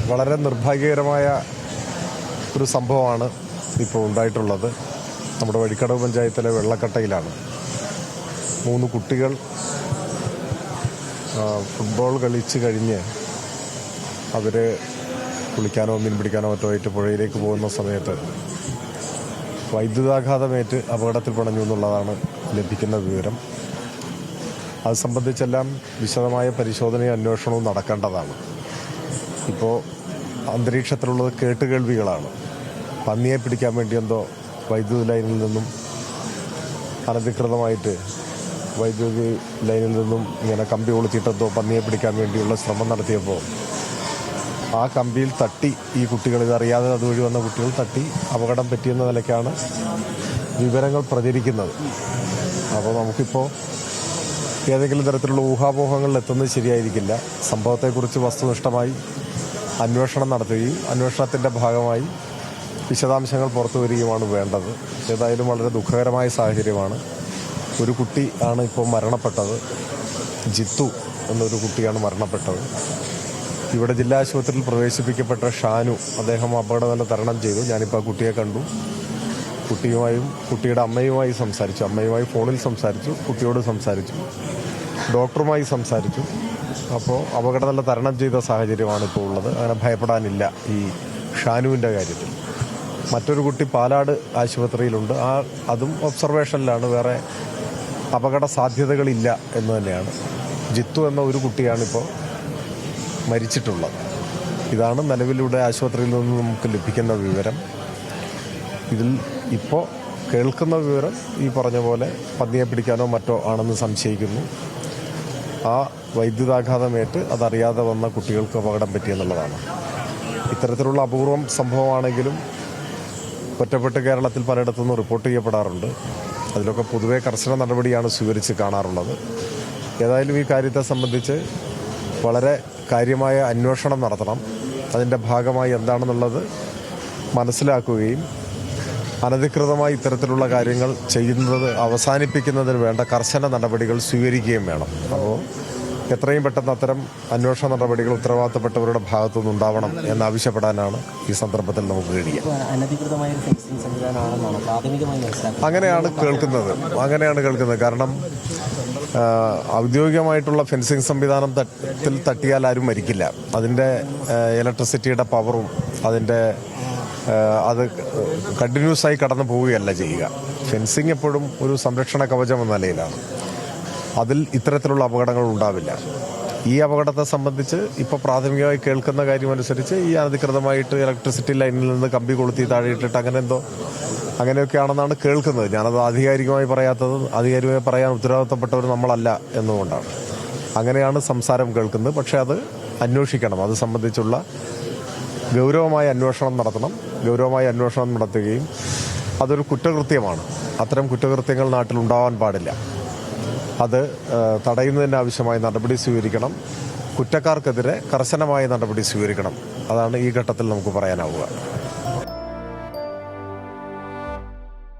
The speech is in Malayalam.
വളരെ നിർഭാഗ്യകരമായ ഒരു സംഭവമാണ് ഇപ്പോൾ ഉണ്ടായിട്ടുള്ളത്. നമ്മുടെ വഴിക്കടവ് പഞ്ചായത്തിലെ വെള്ളക്കട്ടയിലാണ് 3 കുട്ടികൾ ഫുട്ബോൾ കളിച്ച് കഴിഞ്ഞ് അവർ കുളിക്കാനോ മീൻ പിടിക്കാനോ മറ്റോ ആയിട്ട് പുഴയിലേക്ക് പോകുന്ന സമയത്ത് വൈദ്യുതാഘാതമേറ്റ് അപകടത്തിൽ പിണഞ്ഞു എന്നുള്ളതാണ് ലഭിക്കുന്ന വിവരം. അത് സംബന്ധിച്ചെല്ലാം വിശദമായ പരിശോധനയും അന്വേഷണവും നടക്കേണ്ടതാണ്. ഇപ്പോൾ അന്തരീക്ഷത്തിലുള്ളത് കേട്ടുകേൾവികളാണ്. പന്നിയെ പിടിക്കാൻ വേണ്ടി എന്തോ വൈദ്യുതി ലൈനിൽ നിന്നും അനധികൃതമായിട്ട് വൈദ്യുതി ലൈനിൽ നിന്നും ഇങ്ങനെ കമ്പി കൊളുത്തിയിട്ടെന്തോ പന്നിയെ പിടിക്കാൻ വേണ്ടിയുള്ള ശ്രമം നടത്തിയപ്പോൾ ആ കമ്പിയിൽ തട്ടി ഈ കുട്ടികൾ, ഇതറിയാതെ അതുവഴി വന്ന കുട്ടികൾ തട്ടി അപകടം പറ്റിയെന്ന നിലയ്ക്കാണ് വിവരങ്ങൾ പ്രചരിക്കുന്നത്. അപ്പോൾ നമുക്കിപ്പോൾ ഏതെങ്കിലും തരത്തിലുള്ള ഊഹാപോഹങ്ങളിൽ എത്തുന്നത് ശരിയായിരിക്കില്ല. സംഭവത്തെക്കുറിച്ച് വസ്തുനിഷ്ഠമായി അന്വേഷണം നടത്തുകയും അന്വേഷണത്തിൻ്റെ ഭാഗമായി വിശദാംശങ്ങൾ പുറത്തു വരികയുമാണ് വേണ്ടത്. ഏതായാലും വളരെ ദുഃഖകരമായ സാഹചര്യമാണ്. ഒരു കുട്ടി ആണ് ഇപ്പോൾ മരണപ്പെട്ടത്. ജിത്തു എന്നൊരു കുട്ടിയാണ് മരണപ്പെട്ടത്. ഇവിടെ ജില്ലാ ആശുപത്രിയിൽ പ്രവേശിപ്പിക്കപ്പെട്ട ഷാനു, അദ്ദേഹം അപകടനില തരണം ചെയ്തു. ഞാനിപ്പോൾ ആ കുട്ടിയെ കണ്ടു. കുട്ടിയുമായും കുട്ടിയുടെ അമ്മയുമായി സംസാരിച്ചു. അമ്മയുമായി ഫോണിൽ സംസാരിച്ചു, കുട്ടിയോട് സംസാരിച്ചു, ഡോക്ടറുമായി സംസാരിച്ചു. അപ്പോൾ അപകടനില തരണം ചെയ്ത സാഹചര്യമാണ് ഇപ്പോൾ ഉള്ളത്. അങ്ങനെ ഭയപ്പെടാനില്ല ഈ ഷാനുവിൻ്റെ കാര്യത്തിൽ. മറ്റൊരു കുട്ടി പാലാട് ആശുപത്രിയിലുണ്ട്. അതും ഒബ്സർവേഷനിലാണ്. വേറെ അപകട സാധ്യതകളില്ല എന്ന് തന്നെയാണ്. ജിത്തു എന്ന ഒരു കുട്ടിയാണിപ്പോൾ മരിച്ചിട്ടുള്ളത്. ഇതാണ് നിലവിലൂടെ ആശുപത്രിയിൽ നിന്ന് നമുക്ക് ലഭിക്കുന്ന വിവരം. ഇതിൽ ഇപ്പോൾ കേൾക്കുന്ന വിവരം ഈ പറഞ്ഞ പോലെ പന്നിയെ പിടിക്കാനോ മറ്റോ ആണെന്ന് സംശയിക്കുന്നു. ആ വൈദ്യുതാഘാതമേറ്റ് അതറിയാതെ വന്ന കുട്ടികൾക്ക് അപകടം പറ്റിയെന്നുള്ളതാണ്. ഇത്തരത്തിലുള്ള അപൂർവം സംഭവമാണെങ്കിലും ഒറ്റപ്പെട്ട് കേരളത്തിൽ പലയിടത്തുനിന്നും റിപ്പോർട്ട് ചെയ്യപ്പെടാറുണ്ട്. അതിലൊക്കെ പൊതുവെ കർശന നടപടിയാണ് സ്വീകരിച്ച് കാണാറുള്ളത്. ഏതായാലും ഈ കാര്യത്തെ സംബന്ധിച്ച് വളരെ കാര്യമായ അന്വേഷണം നടത്തണം. അതിൻ്റെ ഭാഗമായി എന്താണെന്നുള്ളത് മനസ്സിലാക്കുകയും അനധികൃതമായി ഇത്തരത്തിലുള്ള കാര്യങ്ങൾ ചെയ്യുന്നത് അവസാനിപ്പിക്കുന്നതിന് വേണ്ട കർശന നടപടികൾ സ്വീകരിക്കുകയും വേണം. അപ്പോൾ എത്രയും പെട്ടെന്ന് അത്തരം അന്വേഷണ നടപടികൾ ഉത്തരവാദിത്തപ്പെട്ടവരുടെ ഭാഗത്തുനിന്ന് ഉണ്ടാവണം എന്നാവശ്യപ്പെടാനാണ് ഈ സന്ദർഭത്തിൽ നമുക്ക് കഴിയുക. അങ്ങനെയാണ് കേൾക്കുന്നത്. കാരണം ഔദ്യോഗികമായിട്ടുള്ള ഫെൻസിങ് സംവിധാനത്തിൽ തട്ടിയാൽ ആരും മരിക്കില്ല. അതിൻ്റെ ഇലക്ട്രിസിറ്റിയുടെ പവറും അതിൻ്റെ അത് കണ്ടിന്യൂസ് ആയി കടന്നു പോവുകയല്ല ചെയ്യുക. ഫെൻസിങ് എപ്പോഴും ഒരു സംരക്ഷണ കവചം എന്ന നിലയിലാണ്. അതിൽ ഇത്തരത്തിലുള്ള അപകടങ്ങൾ ഉണ്ടാവില്ല. ഈ അപകടത്തെ സംബന്ധിച്ച് ഇപ്പോൾ പ്രാഥമികമായി കേൾക്കുന്ന കാര്യമനുസരിച്ച് ഈ അനധികൃതമായിട്ട് ഇലക്ട്രിസിറ്റി ലൈനിൽ നിന്ന് കമ്പി കൊളുത്തി താഴെയിട്ടിട്ട് അങ്ങനെയൊക്കെയാണെന്നാണ് കേൾക്കുന്നത്. ഞാനത് ആധികാരികമായി പറയാൻ ഉത്തരവാദിത്തപ്പെട്ടവർ നമ്മളല്ല എന്നുകൊണ്ടാണ് അങ്ങനെയാണ് സംസാരം കേൾക്കുന്നത്. പക്ഷേ അത് അന്വേഷിക്കണം. അത് സംബന്ധിച്ചുള്ള ഗൗരവമായ അന്വേഷണം നടത്തണം. ഗൗരവമായ അന്വേഷണം നടത്തുകയും അതൊരു കുറ്റകൃത്യമാണ്. അത്തരം കുറ്റകൃത്യങ്ങൾ നാട്ടിലുണ്ടാവാൻ പാടില്ല. അത് തടയുന്നതിന് ആവശ്യമായ നടപടി സ്വീകരിക്കണം. കുറ്റക്കാർക്കെതിരെ കർശനമായ നടപടി സ്വീകരിക്കണം. അതാണ് ഈ ഘട്ടത്തിൽ നമുക്ക് പറയാനാവുക.